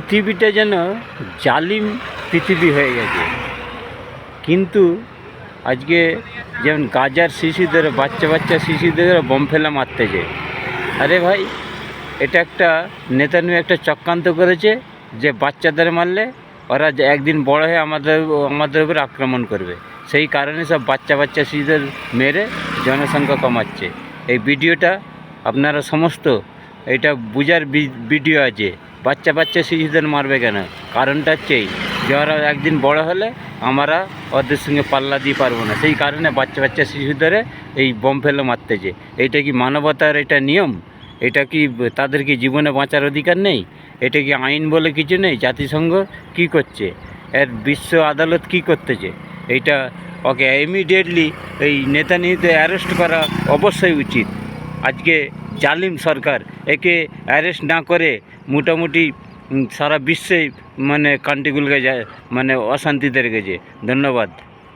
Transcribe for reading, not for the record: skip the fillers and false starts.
পৃথিবীটা যেন জালিম পৃথিবী হয়ে গেছে। কিন্তু আজকে যেমন গাজার শিশুদের, বাচ্চা বাচ্চা শিশুদের বোম ফেলে মারতেছে। আরে ভাই, এটা একটা নেতানিয়াহু একটা চক্রান্ত করেছে যে বাচ্চাদের মারলে ওরা যে একদিন বড় হয়ে আমাদের উপর আক্রমণ করবে। সেই কারণে সব বাচ্চা বাচ্চা শিশুদের মেরে জনসংখ্যা কমাচ্ছে। এই ভিডিওটা আপনারা সমস্ত এটা বুঝার ভিডিও আছে। বাচ্চা বাচ্চা শিশুদের মারবে কেন? কারণটা হচ্ছে এই যে ওরা একদিন বড় হলে আমরা ওদের সঙ্গে পাল্লা দিয়ে পারবো না। সেই কারণে বাচ্চা বাচ্চা শিশুদের এই বোম ফেলে মারতেছে। এইটা কি মানবতার এটা নিয়ম? এটা কি তাদের কি জীবনে বাঁচার অধিকার নেই? এটা কি আইন বলে কিছু নেই? জাতিসংঘ কি করছে? এর বিশ্ব আদালত কি করতেছে? এইটা ওকে ইমিডিয়েটলি এই নেতানিয়াহুকে অ্যারেস্ট করা অবশ্যই উচিত। আজকে জালিম সরকার একে অ্যারেস্ট না করে মোটামুটি সারা বিশ্বে মানে কান্ট্রিগুলোকে যায় মানে অশান্তিতে রেখেছে। ধন্যবাদ।